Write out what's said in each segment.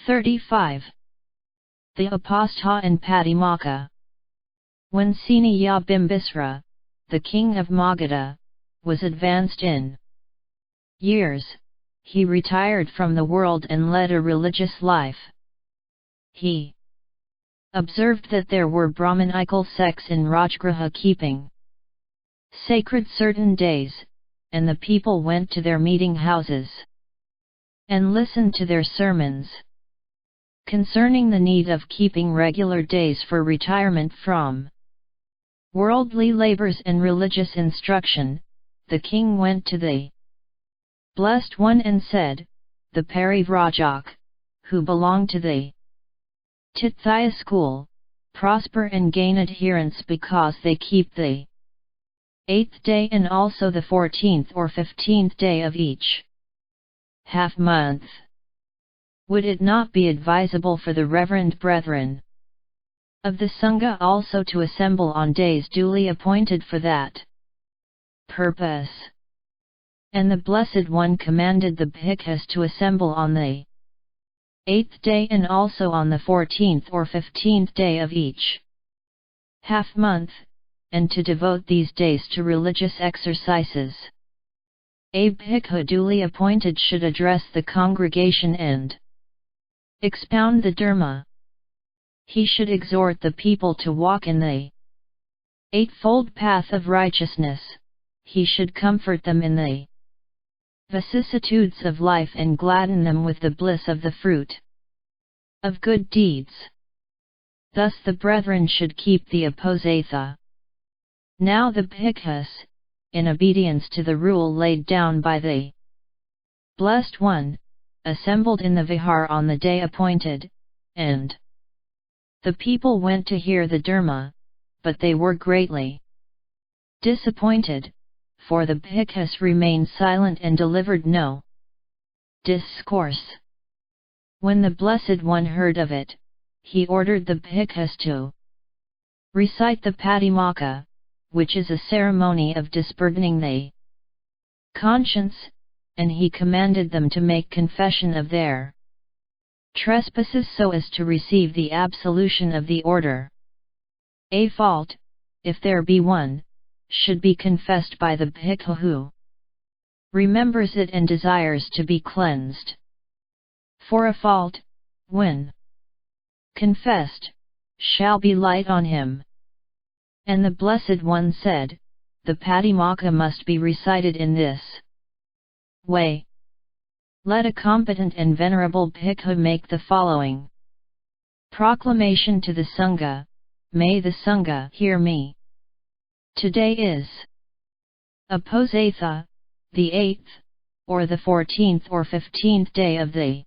35. The Apostha and Patimokkha. When Seniya Bimbisara, the king of Magadha, was advanced in years, he retired from the world and led a religious life. He observed that there were Brahmanical sects in Rajgriha keeping sacred certain days, and the people went to their meeting houses and listened to their sermons concerning the need of keeping regular days for retirement from worldly labors and religious instruction. The king went to the Blessed One and said, "The Parivrajak, who belong to the Tithya school, prosper and gain adherents because they keep the 8th day and also the 14th or 15th day of each half month. Would it not be advisable for the reverend brethren of the Sangha also to assemble on days duly appointed for that purpose?" And the Blessed One commanded the bhikkhus to assemble on the 8th day and also on the 14th or 15th day of each half month, and to devote these days to religious exercises. A bhikkhu duly appointed should address the congregation and expound the Dharma. He should exhort the people to walk in the eightfold path of righteousness. He should comfort them in the vicissitudes of life and gladden them with the bliss of the fruit of good deeds. Thus the brethren should keep the Uposatha. Now the bhikkhus, in obedience to the rule laid down by the Blessed One, assembled in the vihar on the day appointed, and the people went to hear the Dharma, but they were greatly disappointed, for the bhikkhus remained silent and delivered no discourse. When the Blessed One heard of it, he ordered the bhikkhus to recite the Patimokkha, which is a ceremony of disburdening the conscience, and he commanded them to make confession of their trespasses so as to receive the absolution of the order. A fault, if there be one, should be confessed by the bhikkhu who remembers it and desires to be cleansed. For a fault, when confessed, shall be light on him. And the Blessed One said, the Patimokkha must be recited in this way. Let a competent and venerable bhikkhu make the following proclamation to the Sangha: May the Sangha hear me. Today is Uposatha, the 8th, or the 14th or 15th day of the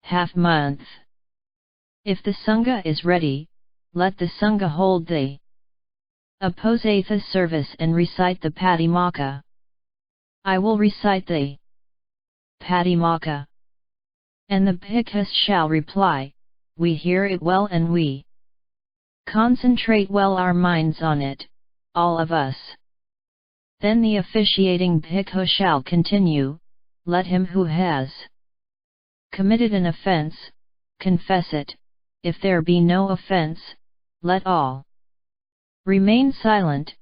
half month. If the Sangha is ready, let the Sangha hold the Uposatha service and recite the Patimokkha. I will recite the Patimokkha. And the bhikkhus shall reply, we hear it well and we concentrate well our minds on it, all of us. Then the officiating bhikkhu shall continue, let him who has committed an offense, confess it. If there be no offense, let all remain silent.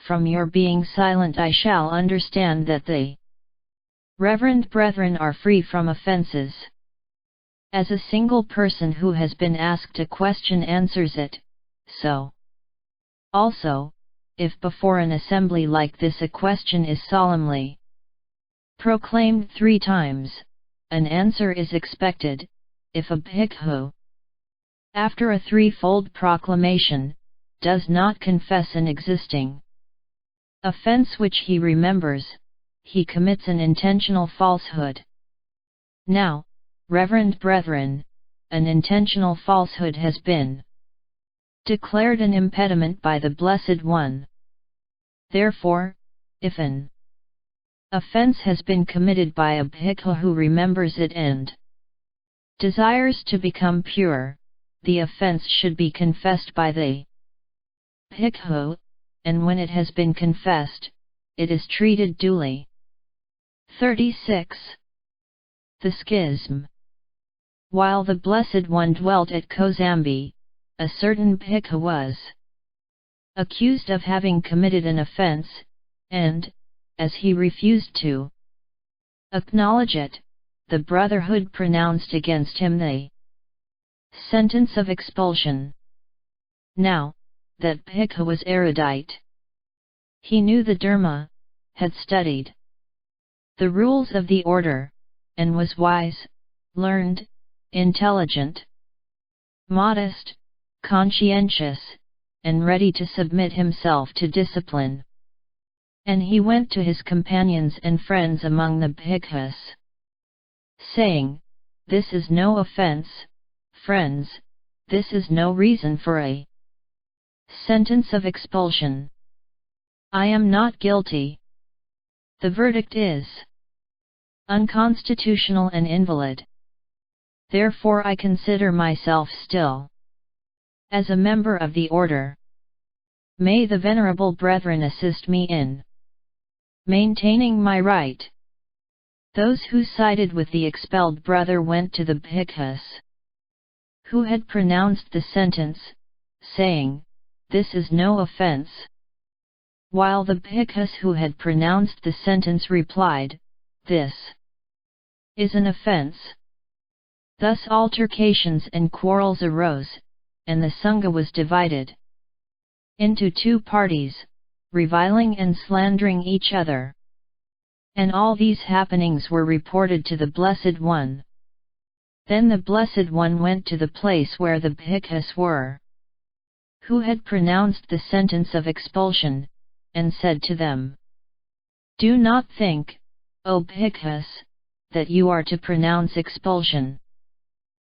From your being silent I shall understand that the reverend brethren are free from offences. As a single person who has been asked a question answers it, so also, if before an assembly like this a question is solemnly proclaimed 3 times, an answer is expected. If a bhikkhu, after a 3-fold proclamation, does not confess an existing offense which he remembers, he commits an intentional falsehood. Now, reverend brethren, an intentional falsehood has been declared an impediment by the Blessed One. Therefore, if an offense has been committed by a bhikkhu who remembers it and desires to become pure, the offense should be confessed by the bhikkhu, and when it has been confessed, it is treated duly. 36. The Schism. While the Blessed One dwelt at Kosambi, a certain Bhikkhu was accused of having committed an offense, and, as he refused to acknowledge it, the Brotherhood pronounced against him the sentence of expulsion. Now, that Bhikkhu was erudite. He knew the Dharma, had studied the rules of the order, and was wise, learned, intelligent, modest, conscientious, and ready to submit himself to discipline. And he went to his companions and friends among the bhikkhus, saying, "This is no offense, friends, this is no reason for a sentence of expulsion. I am not guilty. The verdict is unconstitutional and invalid. Therefore I consider myself still as a member of the order. May the venerable brethren assist me in maintaining my right." Those who sided with the expelled brother went to the bhikkhus who had pronounced the sentence, saying, "This is no offense." While the bhikkhus who had pronounced the sentence replied, "This is an offense." Thus altercations and quarrels arose, and the Sangha was divided into two parties, reviling and slandering each other. And all these happenings were reported to the Blessed One. Then the Blessed One went to the place where the bhikkhus were, who had pronounced the sentence of expulsion, and said to them, "Do not think, O bhikkhus, that you are to pronounce expulsion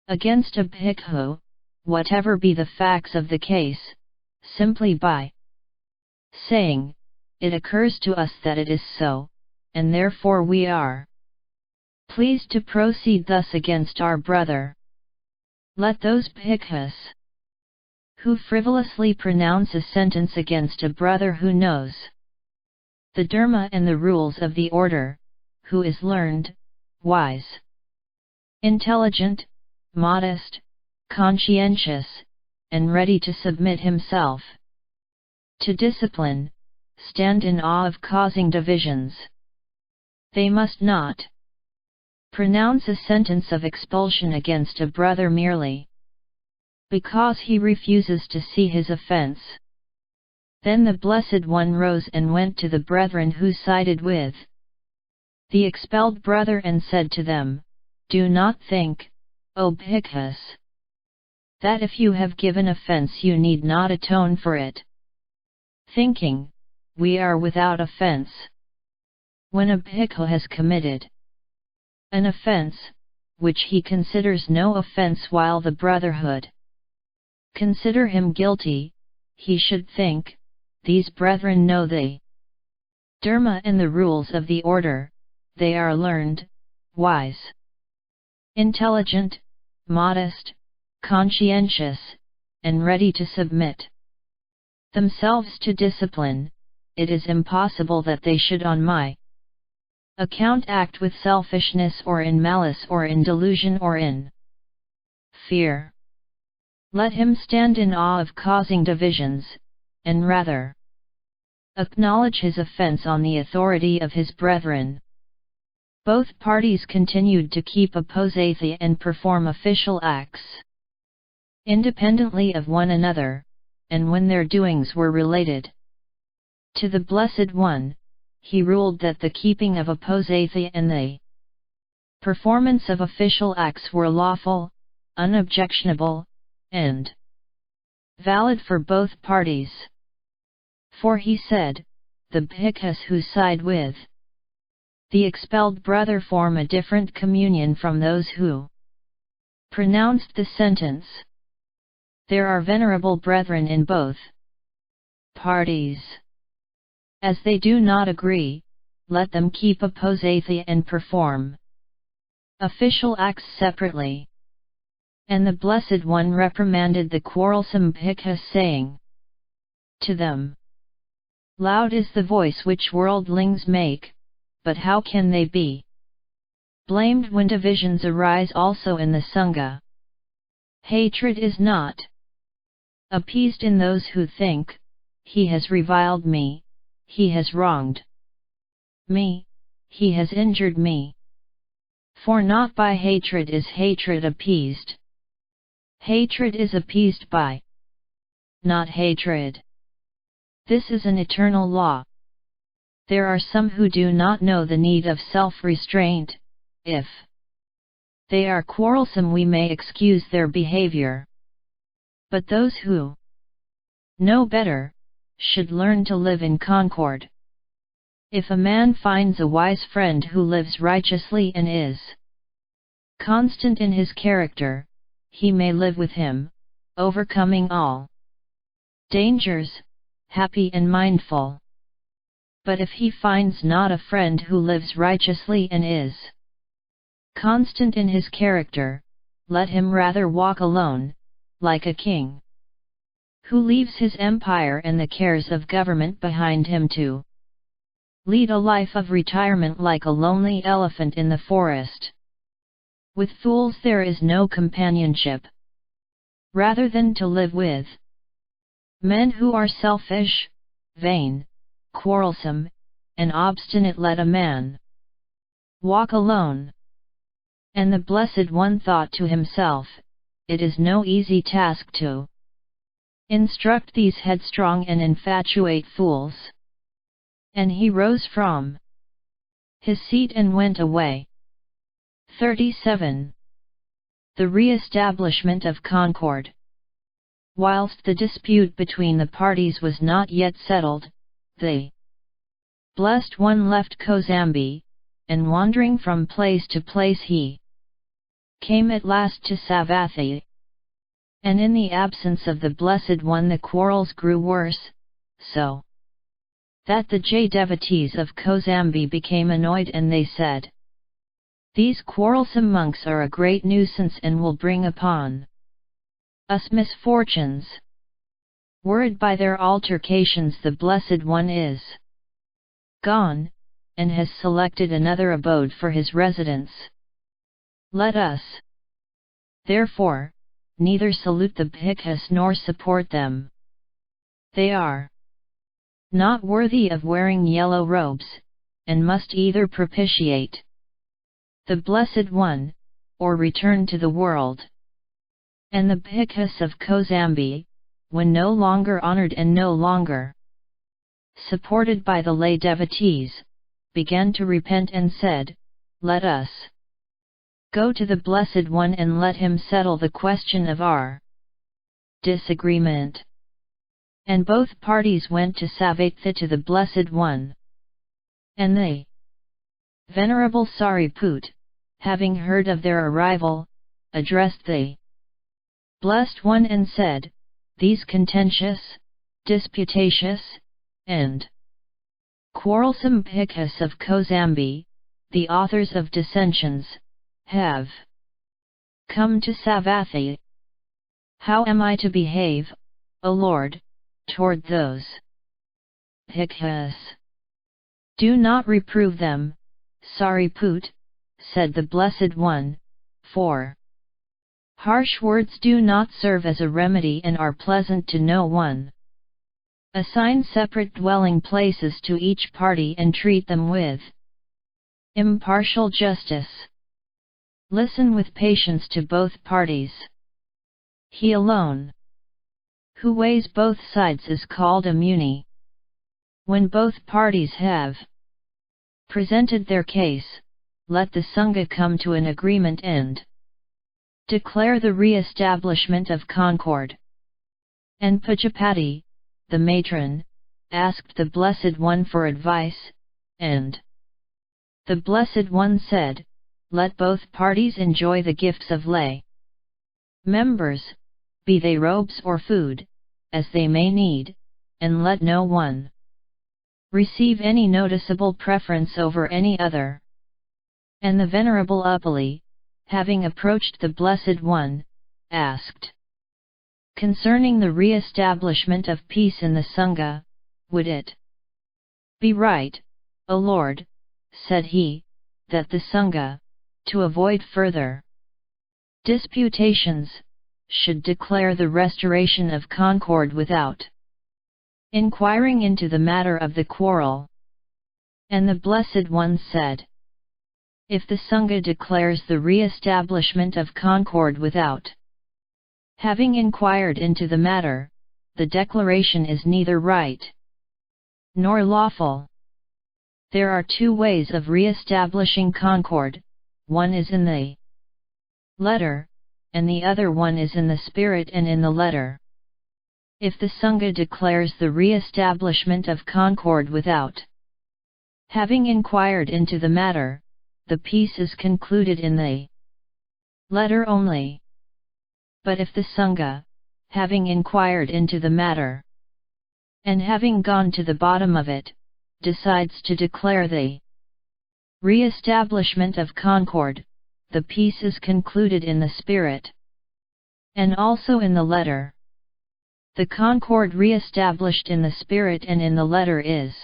against a bhikkhu, whatever be the facts of the case, simply by saying, 'It occurs to us that it is so, and therefore we are pleased to proceed thus against our brother.' Let those bhikkhus who frivolously pronounce a sentence against a brother who knows the Dharma and the rules of the order, who is learned, wise, intelligent, modest, conscientious, and ready to submit himself to discipline, stand in awe of causing divisions. They must not pronounce a sentence of expulsion against a brother merely because he refuses to see his offense." Then the Blessed One rose and went to the brethren who sided with the expelled brother and said to them, "Do not think, O bhikkhus, that if you have given offense you need not atone for it, thinking, 'We are without offense.' When a bhikkhu has committed an offense, which he considers no offense while the brotherhood consider him guilty, he should think, 'These brethren know the Dharma and the rules of the order, they are learned, wise, intelligent, modest, conscientious, and ready to submit themselves to discipline. It is impossible that they should on my account act with selfishness or in malice or in delusion or in fear. Let him stand in awe of causing divisions, and rather acknowledge his offense on the authority of his brethren." Both parties continued to keep a posathya and perform official acts independently of one another, and when their doings were related to the Blessed One, he ruled that the keeping of a posathya and the performance of official acts were lawful, unobjectionable, and valid for both parties. For he said, the bhikkhus who side with the expelled brother form a different communion from those who pronounced the sentence. There are venerable brethren in both parties. As they do not agree, let them keep a posathya and perform official acts separately." And the Blessed One reprimanded the quarrelsome bhikkhus saying to them, "Loud is the voice which worldlings make, but how can they be blamed when divisions arise also in the Sangha. Hatred is not appeased in those who think, he has reviled me, he has wronged me, he has injured me. For not by hatred is hatred appeased. Hatred is appeased by not hatred. This is an eternal law. There are some who do not know the need of self-restraint. If they are quarrelsome, we may excuse their behavior. But those who know better should learn to live in concord. If a man finds a wise friend who lives righteously and is constant in his character, he may live with him, overcoming all dangers, happy and mindful. But if he finds not a friend who lives righteously and is constant in his character, let him rather walk alone, like a king who leaves his empire and the cares of government behind him to lead a life of retirement like a lonely elephant in the forest. With fools there is no companionship. Rather than to live with men who are selfish, vain, quarrelsome, and obstinate, let a man walk alone. And the Blessed One thought to himself, it is no easy task to instruct these headstrong and infatuate fools. And he rose from his seat and went away. 37. The re-establishment of concord. Whilst the dispute between the parties was not yet settled, the Blessed One left Kosambi, and wandering from place to place he came at last to Savathi. And in the absence of the Blessed One the quarrels grew worse, so that the Jay devotees of Kosambi became annoyed, and they said, "These quarrelsome monks are a great nuisance and will bring upon us misfortunes." Worried by their altercations, the Blessed One is gone, and has selected another abode for his residence. Let us, therefore, neither salute the bhikkhus nor support them. They are not worthy of wearing yellow robes, and must either propitiate the Blessed One, or return to the world. And the bhikkhus of Kosambi, when no longer honored and no longer supported by the lay devotees, began to repent and said, "Let us go to the Blessed One and let him settle the question of our disagreement." And both parties went to Savatthi to the Blessed One. And the Venerable Sariput, having heard of their arrival, addressed the Blessed One and said, "These contentious, disputatious, and quarrelsome bhikkhus of Kosambi, the authors of dissensions, have come to Savathi. How am I to behave, O Lord, toward those bhikkhus?" "Do not reprove them, Sariput," said the Blessed One, "for harsh words do not serve as a remedy and are pleasant to no one. Assign separate dwelling places to each party and treat them with impartial justice. Listen with patience to both parties. He alone who weighs both sides is called a muni. When both parties have presented their case, let the Sangha come to an agreement and declare the re-establishment of concord." And Pujapati, the matron, asked the Blessed One for advice, and the Blessed One said, "Let both parties enjoy the gifts of lay members, be they robes or food, as they may need, and let no one receive any noticeable preference over any other." And the Venerable Upali, having approached the Blessed One, asked concerning the re-establishment of peace in the Sangha, "Would it be right, O Lord," said he, "that the Sangha to avoid further disputations, should declare the restoration of concord without inquiring into the matter of the quarrel. And the Blessed One said, if the Sangha declares the re-establishment of concord without having inquired into the matter, the declaration is neither right nor lawful. There are two ways of re-establishing concord, one is in the letter, and the other one is in the spirit and in the letter. If the Sangha declares the re-establishment of concord without having inquired into the matter, the peace is concluded in the letter only. But if the Sangha, having inquired into the matter, and having gone to the bottom of it, decides to declare the re-establishment of concord, the peace is concluded in the spirit, and also in the letter. The concord re-established in the spirit and in the letter is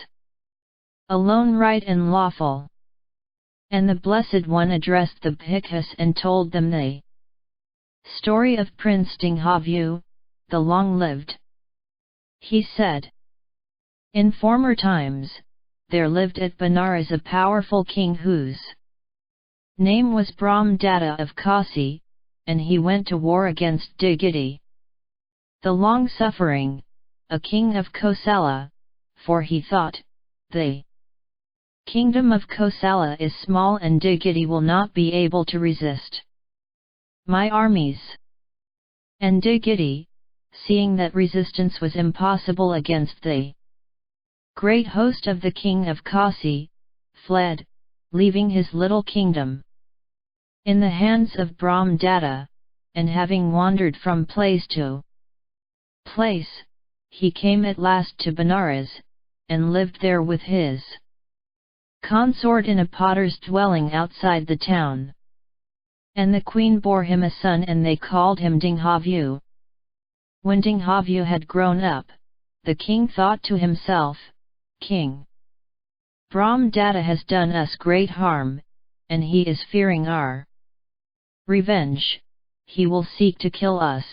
alone right and lawful. And the Blessed One addressed the Bhikkhus and told them the story of Prince Dinghavu, the long-lived. He said, in former times, there lived at Benares a powerful king whose name was Brahmadatta of Kasi, and he went to war against Digiti, the long-suffering, a king of Kosala, for he thought, the kingdom of Kosala is small and Digiti will not be able to resist my armies. And Digiti, seeing that resistance was impossible against the great host of the king of Kasi, fled, leaving his little kingdom in the hands of Brahmadatta, and having wandered from place to place, he came at last to Benares, and lived there with his consort in a potter's dwelling outside the town. And the queen bore him a son and they called him Dinghavu. When Dinghavu had grown up, the king thought to himself, King Brahmadatta has done us great harm, and he is fearing our revenge. He will seek to kill us.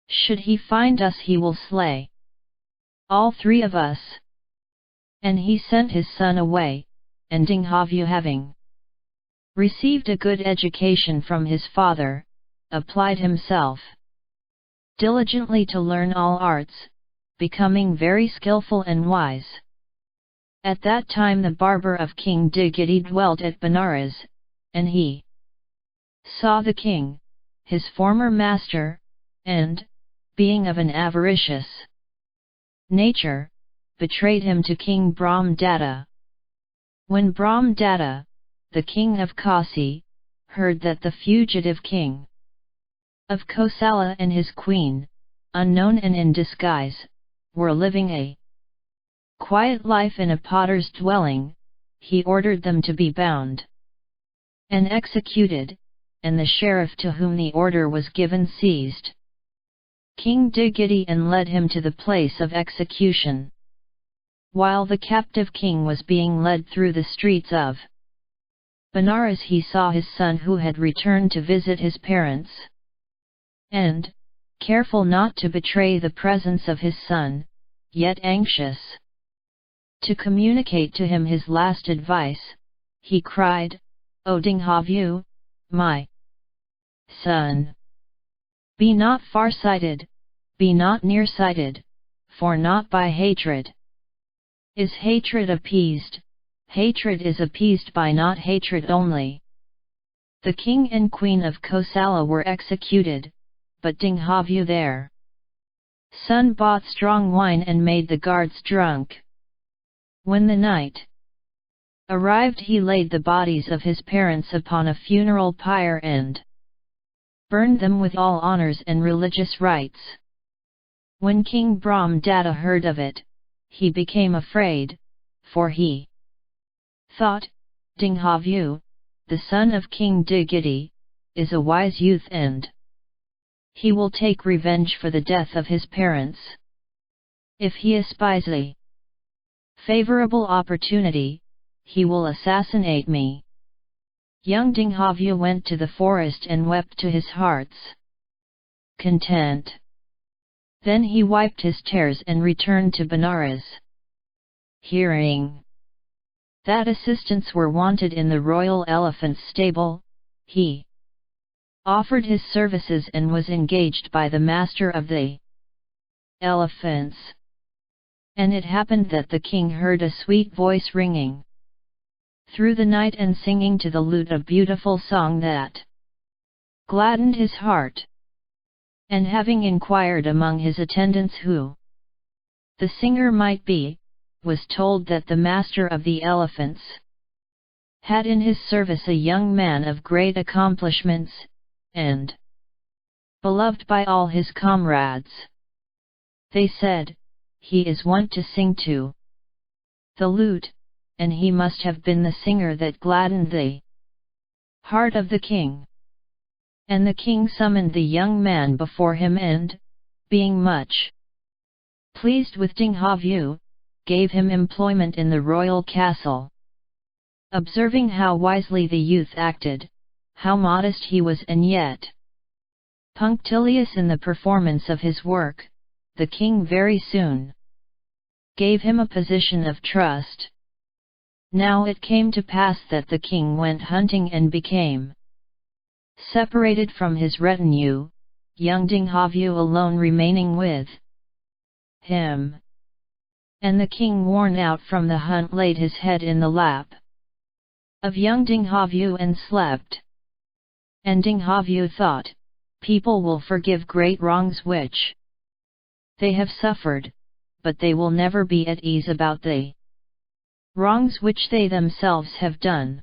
Should he find us, he will slay all three of us. And he sent his son away, and Dinghavu, having received a good education from his father, applied himself diligently to learn all arts, becoming very skillful and wise. At that time the barber of King Digiti dwelt at Benares, and he saw the king, his former master, and, being of an avaricious nature, betrayed him to King Brahmadatta. When Brahmadatta, the king of Kasi, heard that the fugitive king of Kosala and his queen, unknown and in disguise, were living a quiet life in a potter's dwelling, he ordered them to be bound and executed, and the sheriff to whom the order was given seized King Digiti and led him to the place of execution. While the captive king was being led through the streets of Benares, he saw his son who had returned to visit his parents, and, careful not to betray the presence of his son, yet anxious to communicate to him his last advice, he cried, O Dinghavu, my son, be not far-sighted, be not near-sighted, for not by hatred is hatred appeased, hatred is appeased by not hatred only. The king and queen of Kosala were executed, but Dinghavu their son bought strong wine and made the guards drunk. When the night arrived, he laid the bodies of his parents upon a funeral pyre and burned them with all honors and religious rites. When King Brahmadatta heard of it, he became afraid, for he thought, Dinghavu, the son of King Digiti, is a wise youth and he will take revenge for the death of his parents. If he espies a favorable opportunity, he will assassinate me. Young Dinghavu went to the forest and wept to his heart's content. Then he wiped his tears and returned to Benares. Hearing that assistants were wanted in the royal elephant's stable, he offered his services and was engaged by the master of the elephants. And it happened that the king heard a sweet voice ringing through the night and singing to the lute a beautiful song that gladdened his heart. And having inquired among his attendants who the singer might be, was told that the master of the elephants had in his service a young man of great accomplishments, and beloved by all his comrades. They said, "He is wont to sing to the lute, and he must have been the singer that gladdened the heart of the king." And the king summoned the young man before him and, being much pleased with Dinghavu, gave him employment in the royal castle. Observing how wisely the youth acted, how modest he was and yet punctilious in the performance of his work, the king very soon gave him a position of trust. Now it came to pass that the king went hunting and became separated from his retinue, young Dinghavu alone remaining with him. And the king, worn out from the hunt, laid his head in the lap of young Dinghavu and slept. And Dinghavu thought, "People will forgive great wrongs which they have suffered, but they will never be at ease about the wrongs which they themselves have done.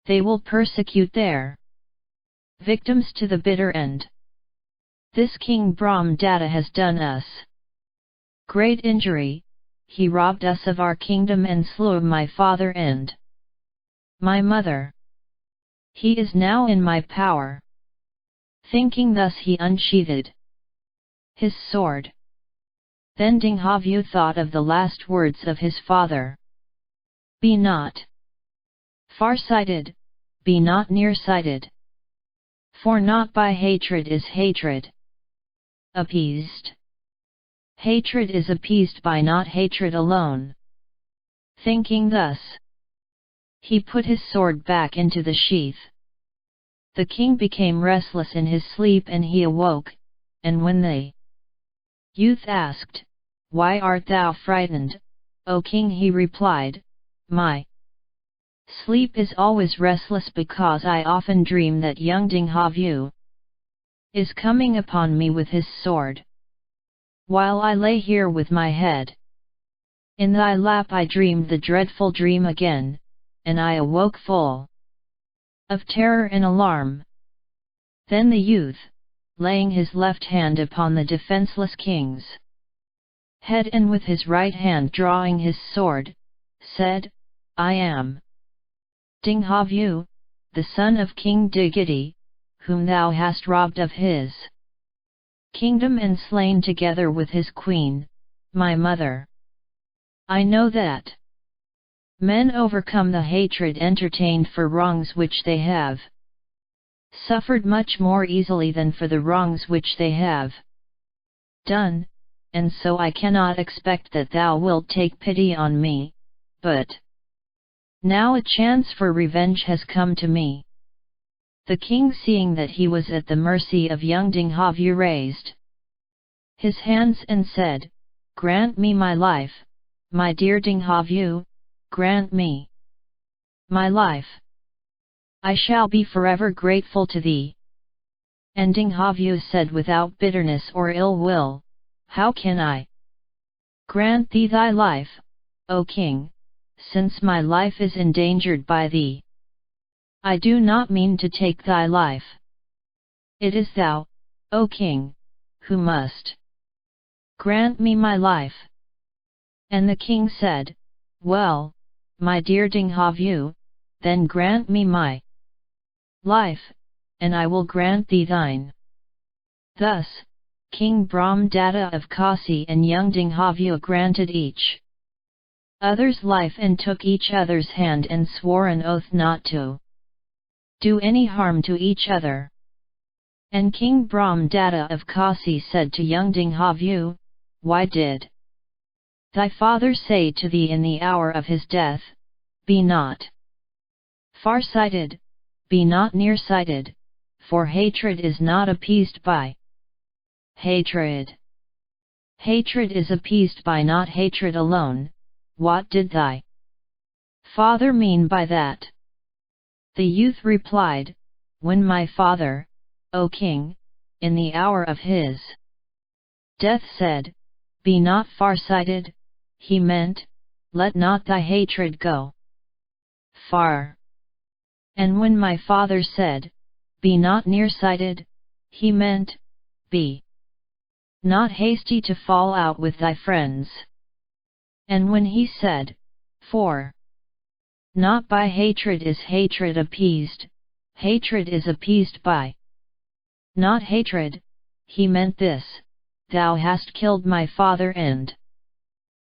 They will persecute their victims to the bitter end. This King Brahmadatta has done us great injury. He robbed us of our kingdom and slew my father and my mother. He is now in my power." Thinking thus, he unsheathed his sword. Then Dinghavu thought of the last words of his father: "Be not far-sighted, be not near-sighted. For not by hatred is hatred appeased. Hatred is appeased by not hatred alone." Thinking thus, he put his sword back into the sheath. The king became restless in his sleep and he awoke, and when the youth asked, "Why art thou frightened, O king?" he replied, "My sleep is always restless because I often dream that young Dinghavu is coming upon me with his sword. While I lay here with my head in thy lap, I dreamed the dreadful dream again, and I awoke full of terror and alarm." Then the youth, laying his left hand upon the defenseless king's head and with his right hand drawing his sword, said, "I am Dinghavu, the son of King Digiti, whom thou hast robbed of his kingdom and slain together with his queen, my mother. I know that men overcome the hatred entertained for wrongs which they have suffered much more easily than for the wrongs which they have done, and so I cannot expect that thou wilt take pity on me, but now a chance for revenge has come to me." The king, seeing that he was at the mercy of young Dinghavu, raised his hands and said, "Grant me my life, my dear Dinghavu, grant me my life. I shall be forever grateful to thee." And Dinghavu said without bitterness or ill will, "How can I grant thee thy life, O king, since my life is endangered by thee? I do not mean to take thy life. It is thou, O king, who must grant me my life." And the king said, "Well, my dear Dinghavu, then grant me my life, and I will grant thee thine." Thus, King Brahmadatta of Kasi and young Dinghavu granted each other's life and took each other's hand and swore an oath not to do any harm to each other. And King Brahmadatta of Kasi said to young Dinghavu, why did thy father say to thee in the hour of his death, be not far-sighted, be not near-sighted, for hatred is not appeased by hatred. Hatred is appeased by not hatred alone. What did thy father mean by that? The youth replied, when my father, O king, in the hour of his death said, be not far-sighted, he meant, let not thy hatred go far. And when my father said, be not near-sighted, he meant, be not hasty to fall out with thy friends. And when he said, for not by hatred is hatred appeased, hatred is appeased by not hatred, he meant this, thou hast killed my father and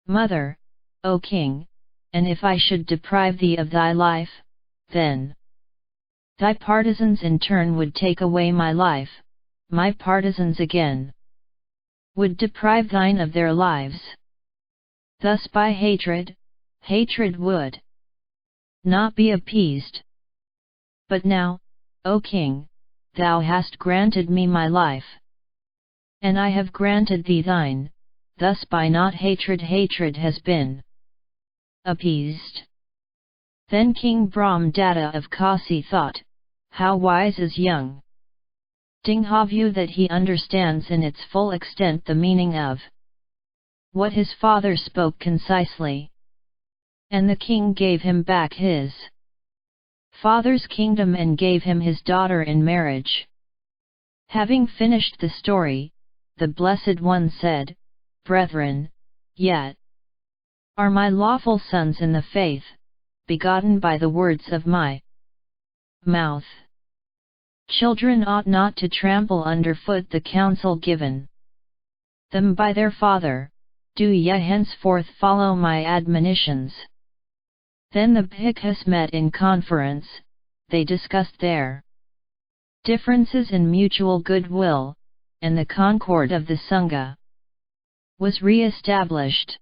mother, O king, and if I should deprive thee of thy life, then thy partisans in turn would take away my life, my partisans again would deprive thine of their lives. Thus by hatred, hatred would not be appeased. But now, O king, thou hast granted me my life, and I have granted thee thine, thus by not hatred hatred has been appeased. Then King Brahmadatta of Kasi thought, how wise is young Dinghavu that he understands in its full extent the meaning of what his father spoke concisely. And the king gave him back his father's kingdom and gave him his daughter in marriage. Having finished the story, the Blessed One said, brethren, yet are my lawful sons in the faith, begotten by the words of my mouth. Children ought not to trample underfoot the counsel given them by their father, do ye henceforth follow my admonitions. Then the Bhikkhus met in conference, they discussed their differences in mutual goodwill, and the concord of the Sangha was re-established.